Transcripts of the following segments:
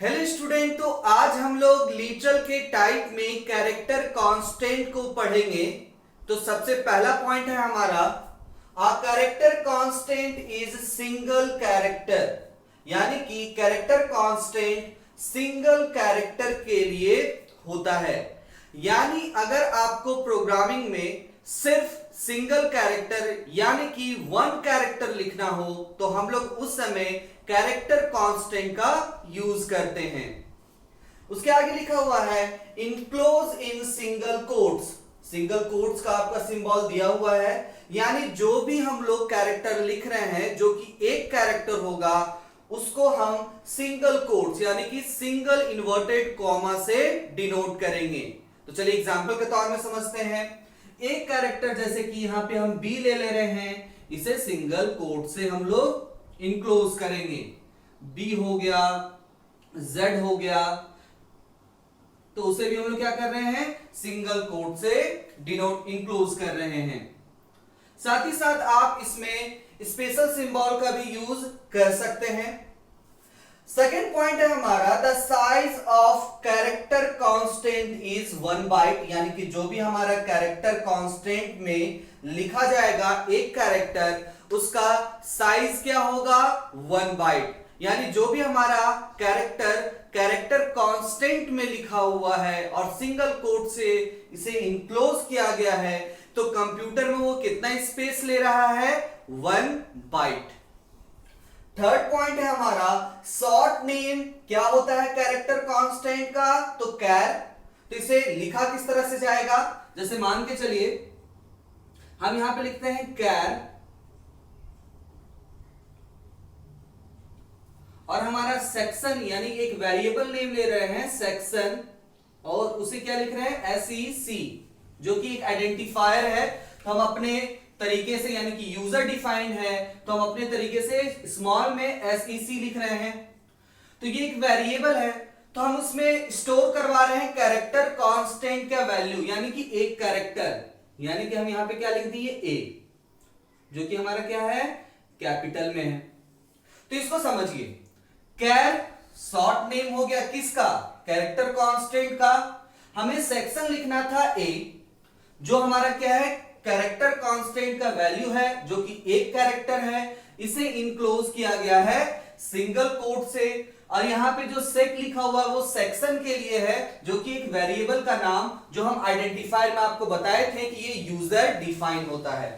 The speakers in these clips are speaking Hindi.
हेलो स्टूडेंट, तो आज हम लोग लिटरल के टाइप में कैरेक्टर कांस्टेंट को पढ़ेंगे। तो सबसे पहला पॉइंट है हमारा, a character constant is single character, यानी कि कैरेक्टर कांस्टेंट सिंगल कैरेक्टर के लिए होता है। यानी अगर आपको प्रोग्रामिंग में सिर्फ सिंगल कैरेक्टर यानी कि वन कैरेक्टर लिखना हो तो हम लोग उस समय कैरेक्टर कांस्टेंट का यूज करते हैं। उसके आगे लिखा हुआ है enclose in single quotes. Single quotes का आपका सिंबल दिया हुआ है, यानी जो भी हम लोग कैरेक्टर लिख रहे हैं जो कि एक कैरेक्टर होगा उसको हम सिंगल कोट्स यानी कि सिंगल इन्वर्टेड कॉमा से डिनोट करेंगे। तो चलिए एग्जांपल के तौर में समझते हैं। एक कैरेक्टर जैसे कि यहां पे हम बी ले रहे हैं, इसे सिंगल कोट से हम लोग इनक्लोज करेंगे। बी हो गया, जेड हो गया, तो उसे भी हम लोग क्या कर रहे हैं, सिंगल कोट से डिनोट इनक्लोज कर रहे हैं। साथ ही साथ आप इसमें स्पेशल सिंबल का भी यूज कर सकते हैं। सेकेंड पॉइंट है हमारा, the size of character constant is 1 byte, यानी कि जो भी हमारा कैरेक्टर कांस्टेंट में लिखा जाएगा एक कैरेक्टर, उसका साइज क्या होगा, 1 बाइट। यानी जो भी हमारा कैरेक्टर कांस्टेंट में लिखा हुआ है और सिंगल कोट से इसे इनक्लोज किया गया है, तो कंप्यूटर में वो कितना स्पेस ले रहा है, 1 बाइट। थर्ड पॉइंट है हमारा, शॉर्ट नेम क्या होता है कैरेक्टर कांस्टेंट का, तो कैर। तो इसे लिखा किस तरह से जाएगा, जैसे मान के चलिए हम यहां पे लिखते हैं कैर, और हमारा सेक्शन यानी एक वेरिएबल नेम ले रहे हैं सेक्शन, और उसे क्या लिख रहे हैं, SEC, जो कि एक आइडेंटिफायर है। तो हम अपने तरीके से, यानी कि यूजर डिफाइंड है, तो हम अपने तरीके से स्मॉल में SEC लिख रहे हैं। तो ये एक वेरिएबल है, तो हम उसमें स्टोर करवा रहे हैं कैरेक्टर कांस्टेंट का वैल्यू, यानी कि एक कैरेक्टर, यानी कि हम यहां पे क्या लिख दिए, A, जो कि हमारा क्या है, कैपिटल में है। तो इसको समझिए, कैर शॉर्ट नेम हो गया किसका, कैरेक्टर कांस्टेंट का। हमें सेक्शन लिखना था A, जो हमारा क्या है, कैरेक्टर कांस्टेंट का वैल्यू है, जो कि एक कैरेक्टर है। इसे इनक्लोज किया गया है सिंगल कोट से, और यहां पे जो सेक लिखा हुआ है वो सेक्शन के लिए है, जो कि एक वेरिएबल का नाम, जो हम आइडेंटिफायर में आपको बताए थे कि ये यूजर डिफाइन होता है।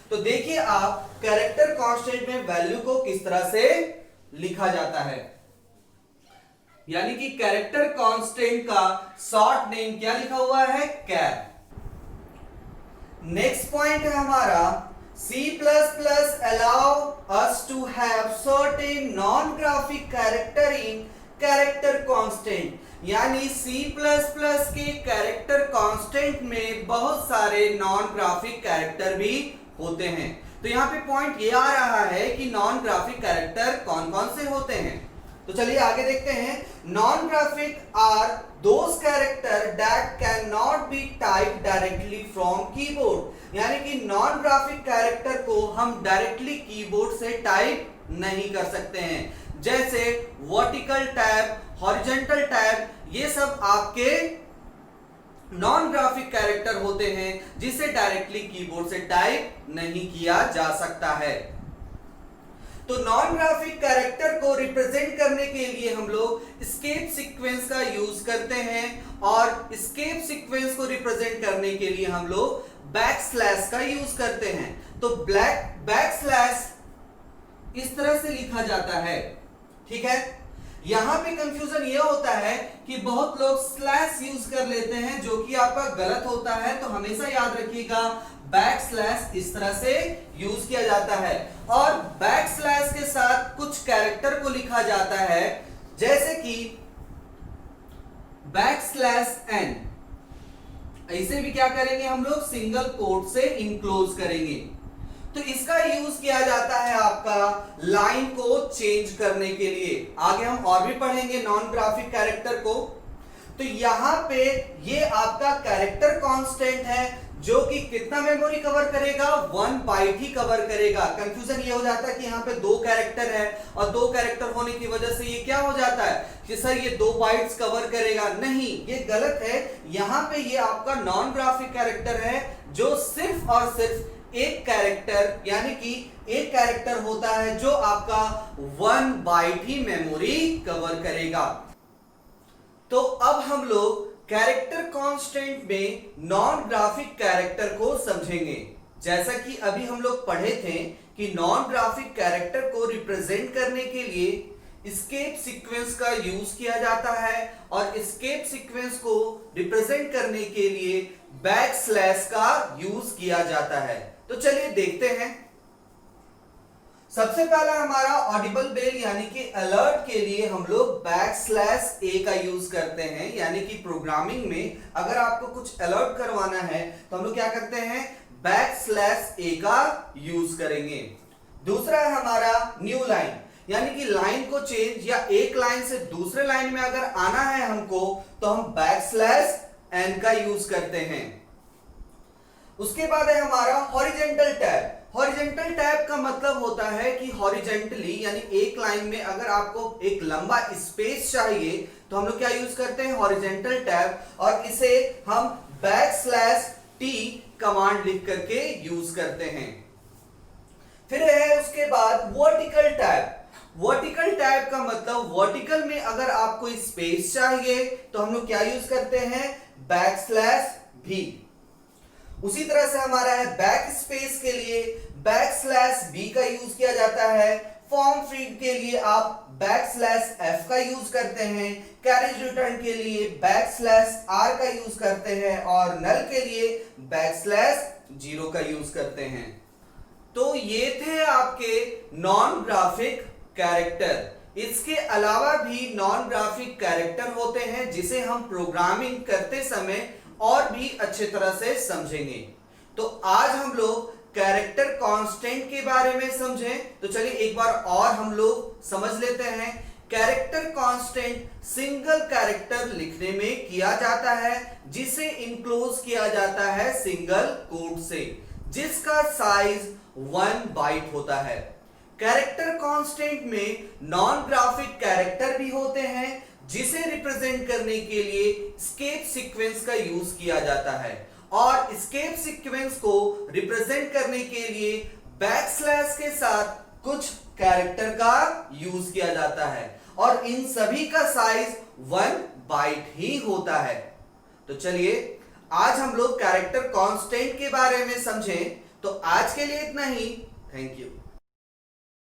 तो देखिए आप कैरेक्टर कांस्टेंट में वैल्यू को किस तरह से लिखा जाता है, यानी कि कैरेक्टर कांस्टेंट का शॉर्ट नेम क्या लिखा हुआ है, कैर। नेक्स्ट पॉइंट है हमारा, C++ allow us to have certain non-graphic character in character constant, यानी C++ के कैरेक्टर कांस्टेंट में बहुत सारे नॉन ग्राफिक कैरेक्टर भी होते हैं। तो यहाँ पे पॉइंट ये आ रहा है कि नॉन ग्राफिक कैरेक्टर कौन कौन से होते हैं। तो चलिए आगे देखते हैं। Non graphic are those character that can not be type directly from keyboard, यानी कि नॉन ग्राफिक कैरेक्टर को हम डायरेक्टली कीबोर्ड से टाइप नहीं कर सकते हैं। जैसे वर्टिकल टैब, हॉरिजॉन्टल टैब, ये सब आपके नॉन ग्राफिक कैरेक्टर होते हैं जिसे डायरेक्टली कीबोर्ड से टाइप नहीं किया जा सकता है। तो नॉन ग्राफिक कैरेक्टर को रिप्रेजेंट करने के लिए हम लोग एस्केप सीक्वेंस का यूज करते हैं, और एस्केप सीक्वेंस को रिप्रेजेंट करने के लिए हम लोग बैकस्लैश का यूज करते हैं। तो बैकस्लैश इस तरह से लिखा जाता है, ठीक है। यहां पे कंफ्यूजन ये होता है कि बहुत लोग स्लैश यूज कर लेते हैं, जो कि आपका गलत होता है। तो हमेशा याद रखिएगा बैकस्लैश इस तरह से यूज किया जाता है, और बैकस्लैश के साथ कुछ कैरेक्टर को लिखा जाता है, जैसे कि बैकस्लैश n। ऐसे भी क्या करेंगे हम लोग, सिंगल कोट से इनक्लोज करेंगे। तो इसका यूज किया जाता है आपका लाइन को चेंज करने के लिए। आगे हम और भी पढ़ेंगे नॉन ग्राफिक कैरेक्टर को। तो यहां पे ये आपका कैरेक्टर कांस्टेंट है, जो कि कितना मेमोरी कवर करेगा, 1 बाइट ही कवर करेगा। कंफ्यूजन ये हो जाता है कि यहाँ पे 2 कैरेक्टर है और 2 कैरेक्टर होने की वजह से ये क्या हो जाता है कि सर ये 2 बाइट्स कवर करेगा। नहीं, ये गलत है। यहाँ पे ये आपका नॉन ग्राफिक कैरेक्टर है जो सिर्फ और सिर्फ एक कैरेक्टर यानी कि एक कैरेक्टर होता है जो आपका 1 बाइट ही मेमोरी कवर करेगा। तो अब हम लोग कैरेक्टर कांस्टेंट में नॉन ग्राफिक कैरेक्टर को समझेंगे। जैसा कि अभी हम लोग पढ़े थे कि नॉन ग्राफिक कैरेक्टर को रिप्रेजेंट करने के लिए एस्केप सीक्वेंस का यूज किया जाता है और एस्केप सीक्वेंस को रिप्रेजेंट करने के लिए बैकस्लैश का यूज किया जाता है। तो चलिए देखते हैं। सबसे पहला हमारा ऑडिबल बेल यानी कि अलर्ट के लिए हम लोग \a का यूज करते हैं, यानी कि प्रोग्रामिंग में अगर आपको कुछ अलर्ट करवाना है तो हम लोग क्या करते हैं, \a का यूज करेंगे। दूसरा है हमारा न्यू लाइन, यानी कि लाइन को चेंज या एक लाइन से दूसरे लाइन में अगर आना है हमको तो हम \n का यूज करते हैं। उसके बाद है हमारा हॉरिजेंटल टैब। हॉरिजेंटल टैब का मतलब होता है कि हॉरिजेंटली यानी एक लाइन में अगर आपको एक लंबा स्पेस चाहिए तो हम लोग क्या यूज करते हैं, हॉरिजेंटल टैब, और इसे हम \t कमांड लिख करके यूज करते हैं। फिर है उसके बाद वर्टिकल टैब। वर्टिकल टैब का मतलब वर्टिकल में अगर आपको स्पेस चाहिए तो हम लोग क्या यूज करते हैं, \v। उसी तरह से हमारा है बैक स्पेस के लिए \b का यूज किया जाता है। फॉर्म फीड के लिए आप \f का यूज करते हैं। कैरेज रिटर्न के लिए \r का यूज करते हैं और नल के लिए \0 का यूज करते हैं। तो ये थे आपके नॉन ग्राफिक कैरेक्टर। इसके अलावा भी नॉन ग्राफिक कैरेक्टर होते हैं जिसे हम प्रोग्रामिंग करते समय और भी अच्छे तरह से समझेंगे। तो आज हम लोग कैरेक्टर कांस्टेंट के बारे में समझें। तो चलिए एक बार और हम लोग समझ लेते हैं। कैरेक्टर कांस्टेंट सिंगल कैरेक्टर लिखने में किया जाता है जिसे इनक्लोज किया जाता है सिंगल कोट से, जिसका साइज 1 बाइट होता है। कैरेक्टर कांस्टेंट में नॉन ग्राफिक कैरेक्टर भी होते हैं जिसे रिप्रेजेंट करने के लिए एस्केप सीक्वेंस का यूज किया जाता है, और एस्केप सीक्वेंस को रिप्रेजेंट करने के लिए बैकस्लैश के साथ कुछ कैरेक्टर का यूज किया जाता है, और इन सभी का साइज 1 बाइट ही होता है। तो चलिए आज हम लोग कैरेक्टर कांस्टेंट के बारे में समझें। तो आज के लिए इतना ही। Thank you.